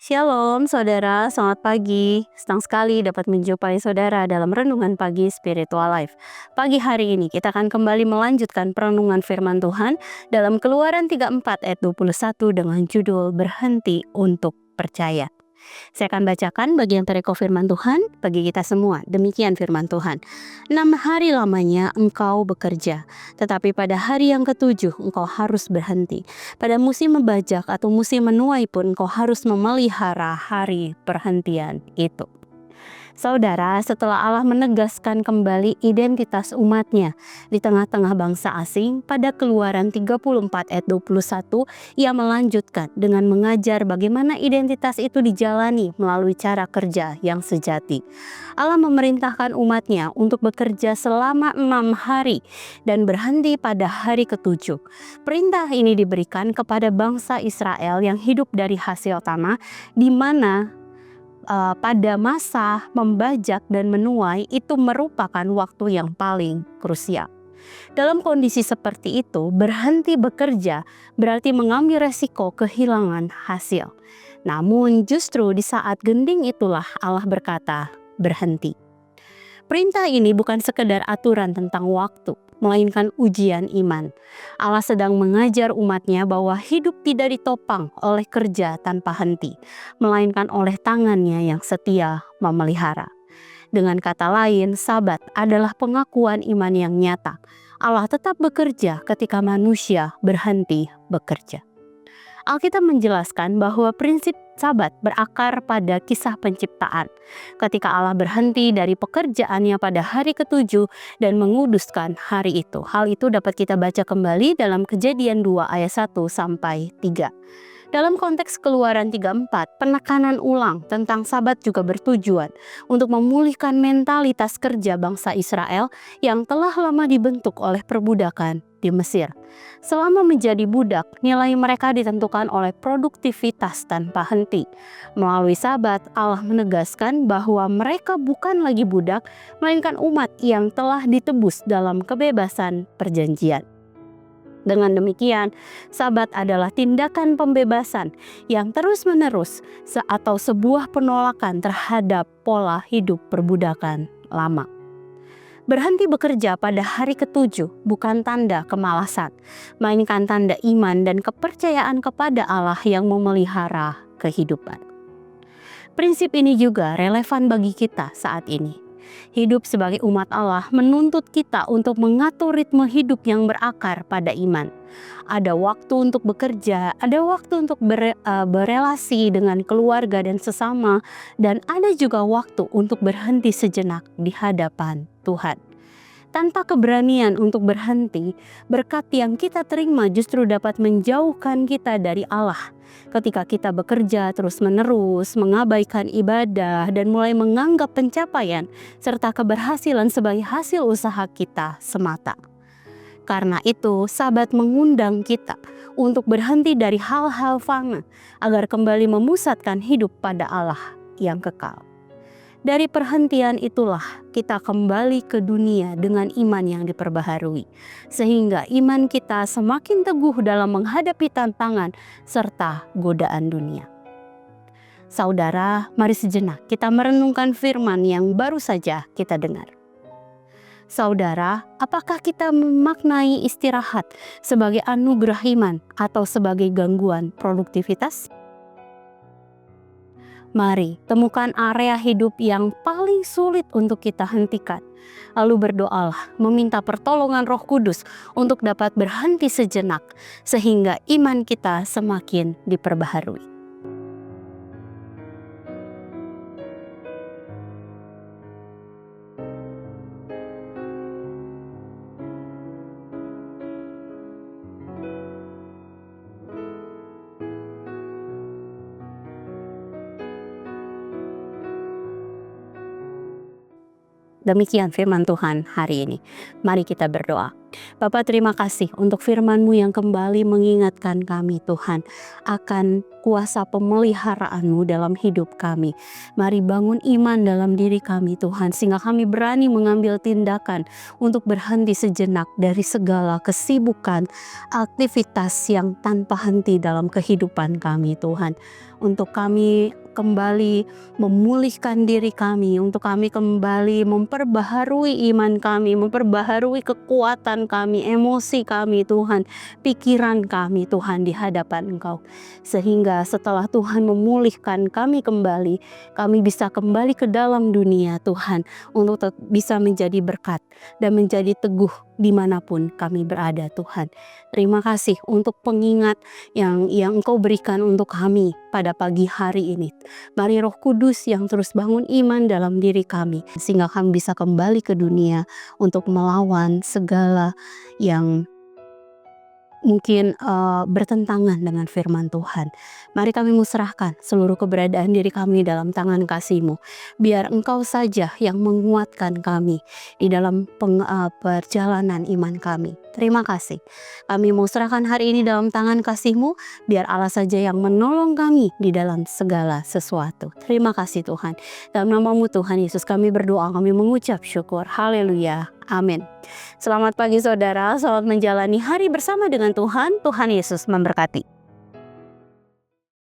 Shalom saudara, selamat pagi. Senang sekali dapat menjumpai saudara dalam Renungan Pagi Spiritual Life. Pagi hari ini kita akan kembali melanjutkan perenungan firman Tuhan dalam Keluaran 34 ayat 21 dengan judul Berhenti untuk Percaya. Saya akan bacakan bagian perikop firman Tuhan bagi kita semua. Demikian firman Tuhan. 6 hari lamanya engkau bekerja, tetapi pada hari yang ketujuh engkau harus berhenti. Pada musim membajak atau musim menuai pun engkau harus memelihara hari perhentian itu. Saudara, setelah Allah menegaskan kembali identitas umatnya di tengah-tengah bangsa asing, pada Keluaran 34 ayat 21, ia melanjutkan dengan mengajar bagaimana identitas itu dijalani melalui cara kerja yang sejati. Allah memerintahkan umatnya untuk bekerja selama 6 hari dan berhenti pada hari ketujuh. Perintah ini diberikan kepada bangsa Israel yang hidup dari hasil tanah, di mana pada masa membajak dan menuai itu merupakan waktu yang paling krusial. Dalam kondisi seperti itu, berhenti bekerja berarti mengambil resiko kehilangan hasil. Namun justru di saat genting itulah Allah berkata, berhenti. Perintah ini bukan sekedar aturan tentang waktu, melainkan ujian iman. Allah sedang mengajar umatnya bahwa hidup tidak ditopang oleh kerja tanpa henti, melainkan oleh tangannya yang setia memelihara. Dengan kata lain, Sabat adalah pengakuan iman yang nyata. Allah tetap bekerja ketika manusia berhenti bekerja. Alkitab menjelaskan bahwa prinsip Sabat berakar pada kisah penciptaan. Ketika Allah berhenti dari pekerjaannya pada hari ketujuh dan menguduskan hari itu. Hal itu dapat kita baca kembali dalam Kejadian 2 ayat 1 sampai 3. Dalam konteks Keluaran 34, penekanan ulang tentang Sabat juga bertujuan untuk memulihkan mentalitas kerja bangsa Israel yang telah lama dibentuk oleh perbudakan di Mesir. Selama menjadi budak, nilai mereka ditentukan oleh produktivitas tanpa henti. Melalui Sabat, Allah menegaskan bahwa mereka bukan lagi budak, melainkan umat yang telah ditebus dalam kebebasan perjanjian. Dengan demikian, Sabat adalah tindakan pembebasan yang terus-menerus atau sebuah penolakan terhadap pola hidup perbudakan lama. Berhenti bekerja pada hari ketujuh bukan tanda kemalasan, melainkan tanda iman dan kepercayaan kepada Allah yang memelihara kehidupan. Prinsip ini juga relevan bagi kita saat ini. Hidup sebagai umat Allah menuntut kita untuk mengatur ritme hidup yang berakar pada iman. Ada waktu untuk bekerja, ada waktu untuk berelasi dengan keluarga dan sesama, dan ada juga waktu untuk berhenti sejenak di hadapan Tuhan. Tanpa keberanian untuk berhenti, berkat yang kita terima justru dapat menjauhkan kita dari Allah. Ketika kita bekerja terus-menerus, mengabaikan ibadah, dan mulai menganggap pencapaian serta keberhasilan sebagai hasil usaha kita semata. Karena itu, Sabat mengundang kita untuk berhenti dari hal-hal fana agar kembali memusatkan hidup pada Allah yang kekal. Dari perhentian itulah kita kembali ke dunia dengan iman yang diperbaharui, sehingga iman kita semakin teguh dalam menghadapi tantangan serta godaan dunia. Saudara, mari sejenak kita merenungkan firman yang baru saja kita dengar. Saudara, apakah kita memaknai istirahat sebagai anugerah iman atau sebagai gangguan produktivitas? Mari temukan area hidup yang paling sulit untuk kita hentikan. Lalu berdoalah meminta pertolongan Roh Kudus untuk dapat berhenti sejenak sehingga iman kita semakin diperbaharui. Demikian firman Tuhan hari ini. Mari kita berdoa. Bapa, terima kasih untuk firman-Mu yang kembali mengingatkan kami Tuhan akan kuasa pemeliharaan-Mu dalam hidup kami. Mari bangun iman dalam diri kami Tuhan, sehingga kami berani mengambil tindakan untuk berhenti sejenak dari segala kesibukan, aktivitas yang tanpa henti dalam kehidupan kami Tuhan. Untuk kami kembali memulihkan diri kami, untuk kami kembali memperbaharui iman kami, memperbaharui kekuatan kami, emosi kami Tuhan, pikiran kami Tuhan di hadapan Engkau. Sehingga setelah Tuhan memulihkan kami kembali, kami bisa kembali ke dalam dunia Tuhan, untuk bisa menjadi berkat dan menjadi teguh dimanapun kami berada Tuhan. Terima kasih untuk pengingat yang Engkau berikan untuk kami pada pagi hari ini. Mari Roh Kudus yang terus bangun iman dalam diri kami, sehingga kami bisa kembali ke dunia untuk melawan segala yang mungkin bertentangan dengan firman Tuhan. Mari kami musrahkan seluruh keberadaan diri kami dalam tangan kasih-Mu. Biar Engkau saja yang menguatkan kami di dalam perjalanan iman kami. Terima kasih. Kami musrahkan hari ini dalam tangan kasih-Mu. Biar Allah saja yang menolong kami di dalam segala sesuatu. Terima kasih Tuhan. Dalam nama-Mu Tuhan Yesus kami berdoa, kami mengucap syukur. Haleluya. Amin. Selamat pagi saudara, selamat menjalani hari bersama dengan Tuhan. Tuhan Yesus memberkati.